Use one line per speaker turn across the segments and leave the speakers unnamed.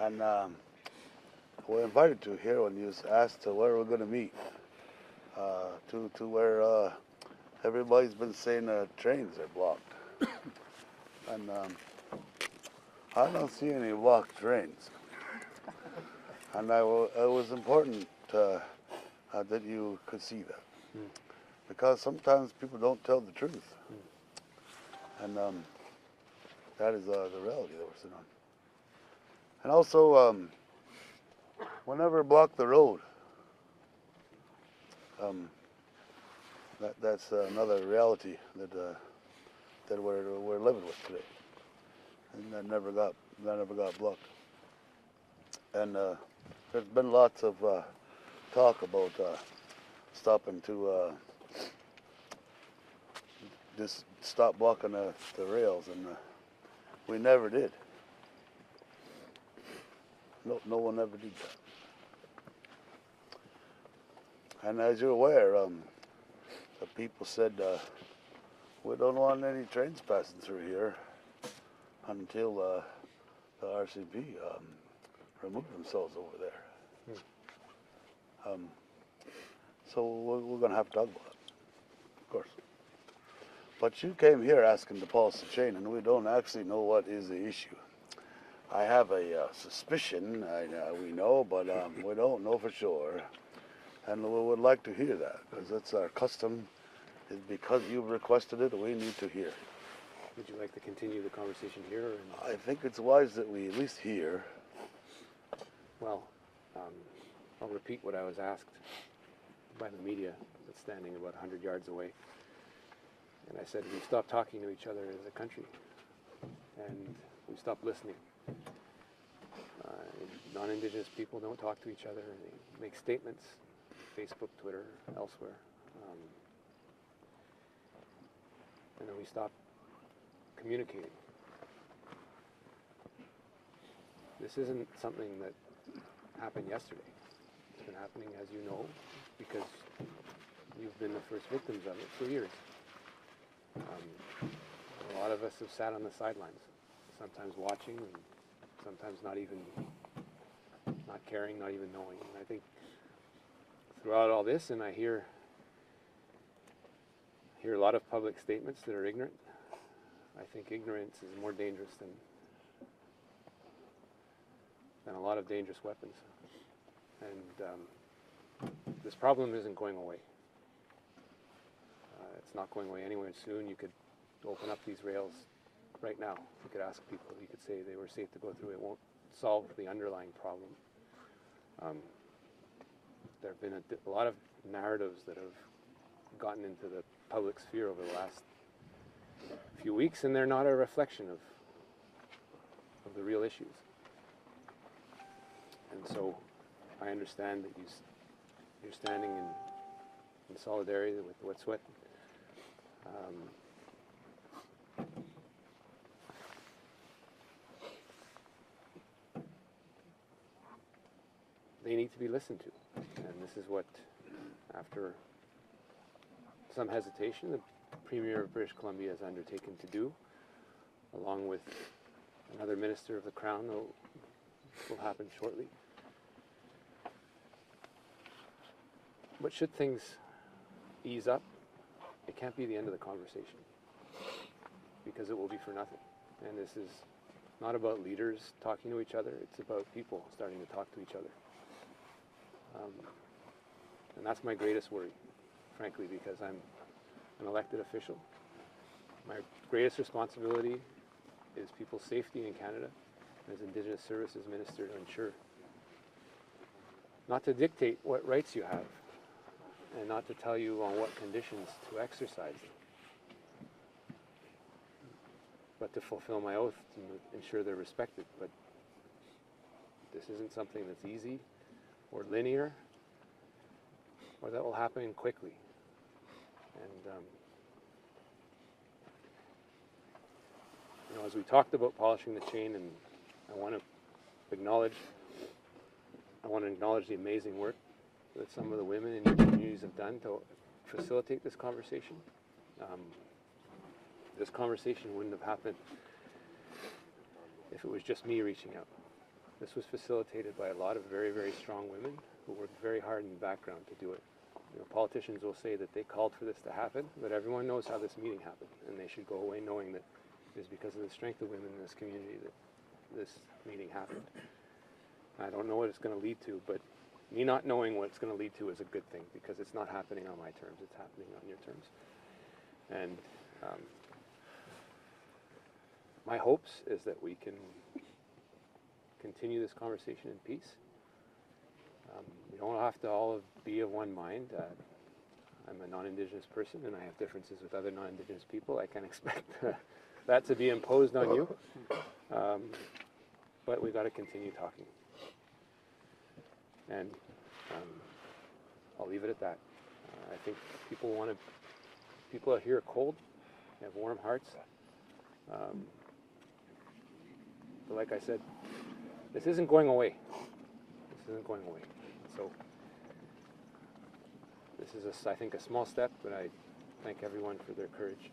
And we're invited to here when you asked where we're going to meet, to where everybody's been saying trains are blocked. And I don't see any blocked trains. And it was important that you could see that. Because sometimes people don't tell the truth. And that is the reality that we're sitting on. And also, whenever block the road, that's another reality that we're living with today, and that never got blocked. And there's been lots of talk about stopping to just stop blocking the rails, and we never did. No one ever did that. And as you're aware, the people said we don't want any trains passing through here until the RCP remove themselves over there. So we're going to have to talk about it, of course. But you came here asking to polish the chain, and we don't actually know what is the issue. I have a suspicion, we know, but we don't know for sure. And we would like to hear that, because that's our custom. Is because you've requested it, we need to hear it.
Would you like to continue the conversation here? Or
I think it's wise that we at least hear.
Well, I'll repeat what I was asked by the media that's standing about 100 yards away. And I said, we stopped talking to each other as a country, and we stopped listening. Non-Indigenous people don't talk to each other, and they make statements, Facebook, Twitter, elsewhere. And then we stopped communicating. This isn't something that happened yesterday. It's been happening, as you know, because you've been the first victims of it for years. A lot of us have sat on the sidelines, sometimes watching, and sometimes not caring, not even knowing. And I think throughout all this, and I hear a lot of public statements that are ignorant. I think ignorance is more dangerous than a lot of dangerous weapons. And this problem isn't going away. It's not going away anywhere soon. You could open up these rails right now. You could ask people, you could say they were safe to go through. It won't solve the underlying problem. There have been a lot of narratives that have gotten into the public sphere over the last few weeks, and they're not a reflection of the real issues. And so I understand that you're standing in solidarity with what's what. They need to be listened to, and this is what, after some hesitation, the Premier of British Columbia has undertaken to do, along with another Minister of the Crown that will happen shortly. But should things ease up, it can't be the end of the conversation, because it will be for nothing. And this is not about leaders talking to each other, it's about people starting to talk to each other. And that's my greatest worry, frankly, because I'm an elected official. My greatest responsibility is people's safety in Canada as Indigenous Services Minister, to ensure, not to dictate what rights you have and not to tell you on what conditions to exercise them, but to fulfill my oath to ensure they're respected. But this isn't something that's easy or linear, or that will happen quickly. And as we talked about polishing the chain, and I want to acknowledge the amazing work that some of the women in your communities have done to facilitate this conversation. This conversation wouldn't have happened if it was just me reaching out. this was facilitated by a lot of very, very strong women who worked very hard in the background to do it. You know, politicians will say that they called for this to happen, but everyone knows how this meeting happened, and they should go away knowing that it is because of the strength of women in this community that this meeting happened. I don't know what it's going to lead to, but me not knowing what it's going to lead to is a good thing, because it's not happening on my terms, it's happening on your terms. And my hopes is that we can continue this conversation in peace. We don't have to all be of one mind. I'm a non-Indigenous person, and I have differences with other non-Indigenous people. I can't expect that to be imposed on you. But we've got to continue talking. And I'll leave it at that. I think people out here are cold. They have warm hearts. But like I said, this isn't going away. This isn't going away. So this is, I think, a small step, but I thank everyone for their courage,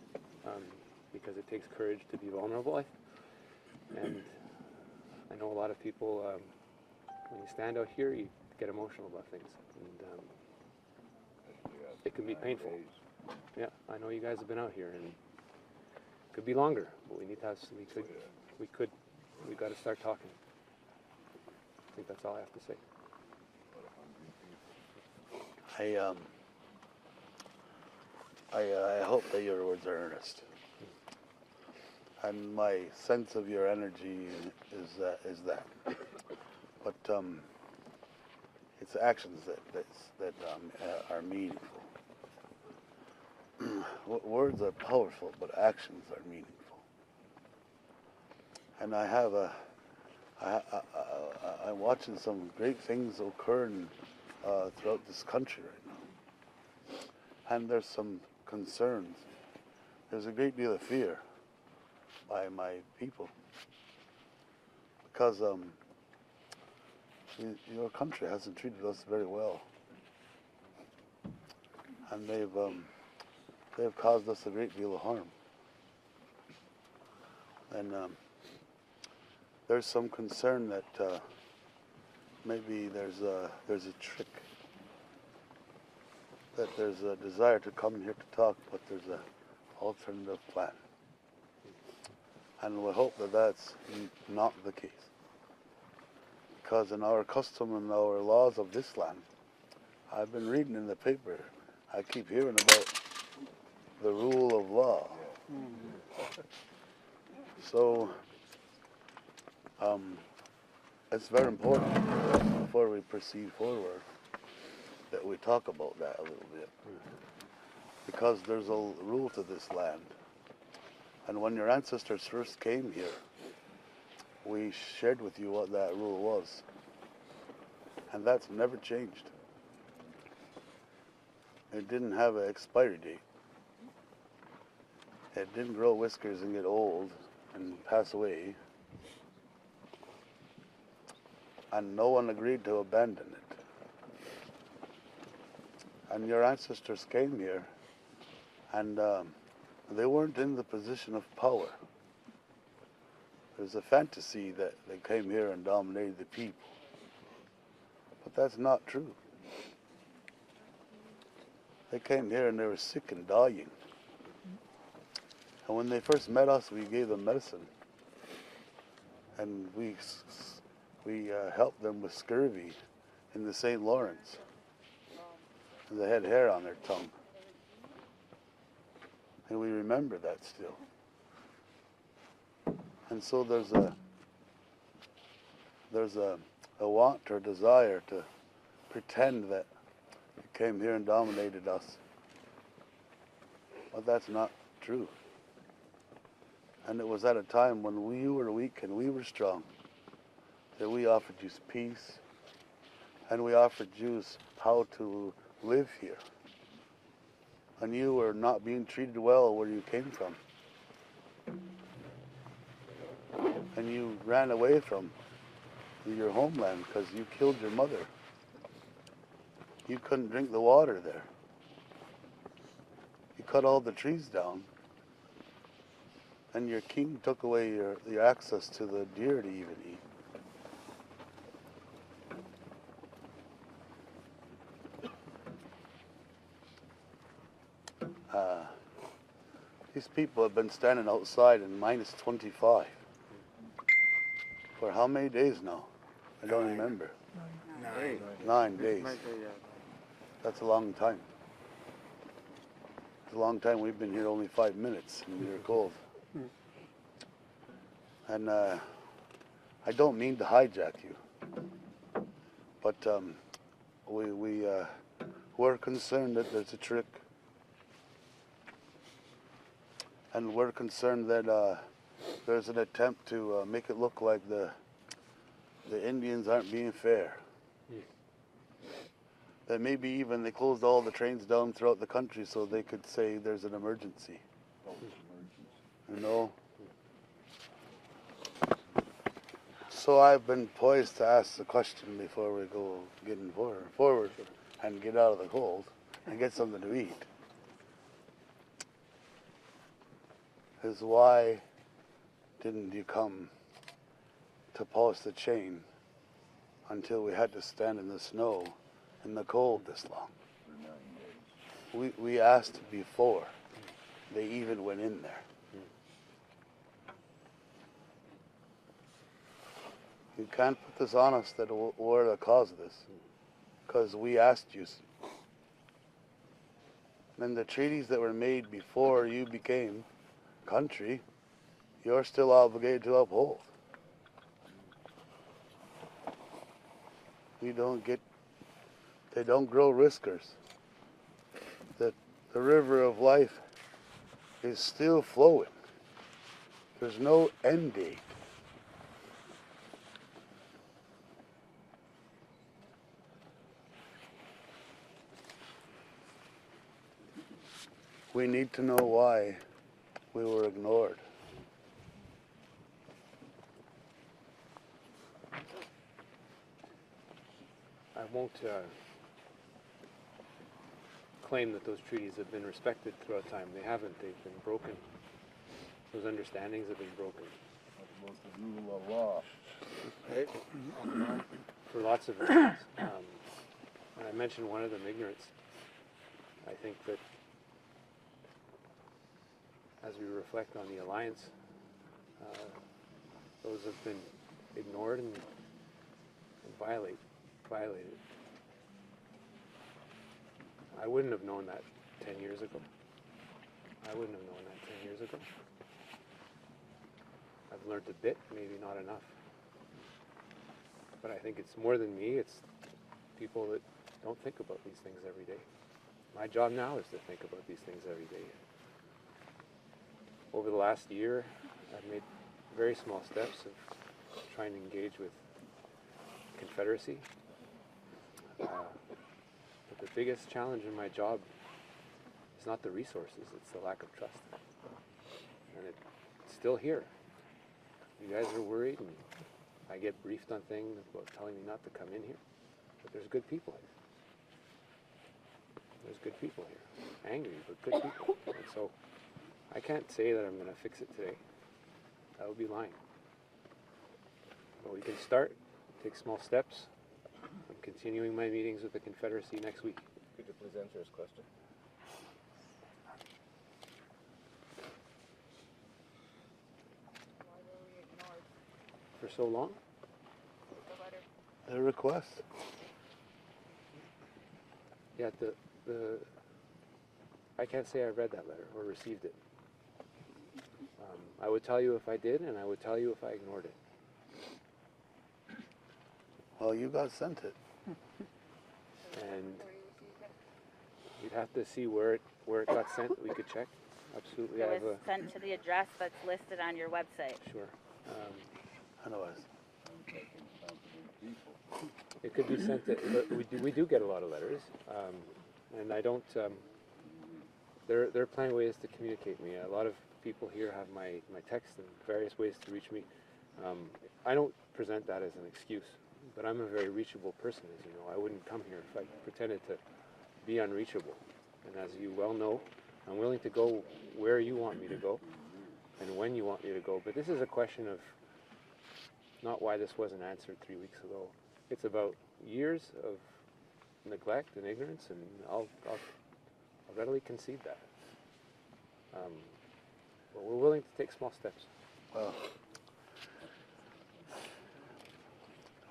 because it takes courage to be vulnerable. And I know a lot of people, when you stand out here, you get emotional about things, and it can be painful. Yeah, I know you guys have been out here, and it could be longer, but we need to have. We got to start talking. I think that's all I have to say.
I hope that your words are earnest, and my sense of your energy is that. But it's actions that are meaningful. Words are powerful, but actions are meaningful. And I'm watching some great things occurring throughout this country right now. And there's some concerns. There's a great deal of fear by my people, because your country hasn't treated us very well, and they've caused us a great deal of harm. And there's some concern that maybe there's a trick, that there's a desire to come here to talk, but there's an alternative plan. And we hope that that's not the case. Because in our custom and our laws of this land, I've been reading in the paper, I keep hearing about the rule of law. So it's very important, before we proceed forward, that we talk about that a little bit. Because there's a rule to this land. And when your ancestors first came here, we shared with you what that rule was. And that's never changed. It didn't have an expiry date. It didn't grow whiskers and get old and pass away. And no one agreed to abandon it. And your ancestors came here, and they weren't in the position of power. There's a fantasy that they came here and dominated the people. But that's not true. They came here and they were sick and dying. And when they first met us, we gave them medicine. And we helped them with scurvy in the St. Lawrence. And they had hair on their tongue. And we remember that still. And so there's a want or desire to pretend that you came here and dominated us. But that's not true. And it was at a time when we were weak and we were strong that we offered you peace, and we offered you how to live here. And you were not being treated well where you came from. And you ran away from your homeland because you killed your mother. You couldn't drink the water there. You cut all the trees down. And your king took away your access to the deer to even eat. These people have been standing outside in minus 25 for how many days now? I don't remember. 9 days. That's a long time. It's a long time. We've been here only 5 minutes and we were cold. And I don't mean to hijack you, but we're concerned that there's a trick, and we're concerned that there's an attempt to make it look like the Indians aren't being fair. That maybe even they closed all the trains down throughout the country so they could say there's an emergency. You know? So I've been poised to ask the question before we go getting forward and get out of the cold and get something to eat. Is why didn't you come to post the chain until we had to stand in the snow in the cold this long? We asked before they even went in there. You can't put this on us that we're the cause of this, because we asked you. And the treaties that were made before you became country, you're still obligated to uphold. They don't grow riskers. The river of life is still flowing. There's no end date. We need to know why we were ignored.
I won't claim that those treaties have been respected throughout time. They haven't. They've been broken. Those understandings have been broken.
That's the rule of law.
For lots of reasons. And I mentioned one of them, ignorance. I think that as we reflect on the alliance, those have been ignored and violated. I wouldn't have known that 10 years ago. I wouldn't have known that 10 years ago. I've learned a bit, maybe not enough. But I think it's more than me, it's people that don't think about these things every day. My job now is to think about these things every day. Over the last year, I've made very small steps of trying to engage with Confederacy. But the biggest challenge in my job is not the resources, it's the lack of trust. And it's still here. You guys are worried, and I get briefed on things about telling me not to come in here. But there's good people here. There's good people here. Angry, but good people. And so I can't say that I'm going to fix it today. That would be lying. But we can start, take small steps. I'm continuing my meetings with the Confederacy next week.
Could you please answer his question?
Why were we ignored?
For so long?
The letter.
The request.
Yeah, I can't say I read that letter or received it. I would tell you if I did, and I would tell you if I ignored it.
Well, you got sent it.
And you'd have to see where it got sent. We could check. Absolutely,
It was sent to the address that's listed on your website.
Sure.
Anyways.
It could be sent to, but we do get a lot of letters, and I don't. There are plenty of ways to communicate me. A lot of people here have my text and various ways to reach me. I don't present that as an excuse, but I'm a very reachable person, as you know. I wouldn't come here if I pretended to be unreachable. And as you well know, I'm willing to go where you want me to go and when you want me to go. But this is a question of not why this wasn't answered 3 weeks ago. It's about years of neglect and ignorance, and I'll readily concede that. But we're willing to take small steps.
Well,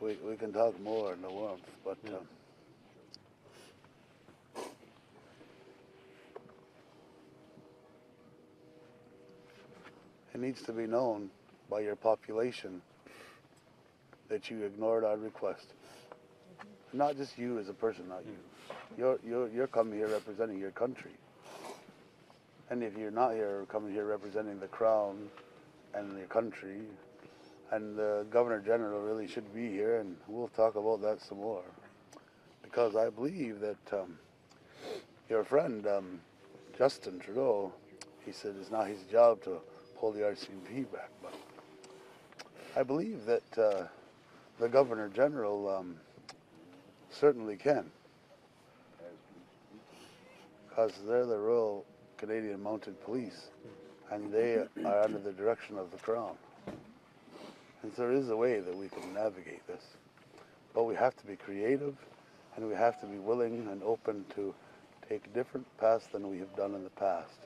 we can talk more in the warmth, but it needs to be known by your population that you ignored our request. Not just you as a person, not you. You're coming here representing your country. And if you're not here coming here representing the Crown and your country, and the Governor General really should be here, and we'll talk about that some more. Because I believe that your friend, Justin Trudeau, he said it's not his job to pull the RCMP back, but I believe that the Governor General certainly can, because they're the Royal Canadian Mounted Police, and they are under the direction of the Crown. And so there is a way that we can navigate this, but we have to be creative, and we have to be willing and open to take different paths than we have done in the past.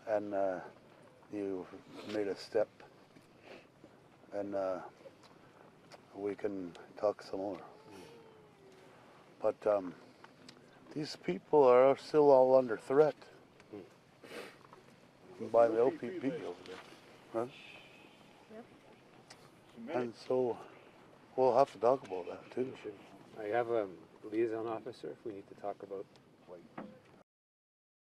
And you've made a step, and we can talk some more. But these people are still all under threat by the OPP over there. Huh? And so we'll have to talk about that too.
I have a liaison officer if we need to talk about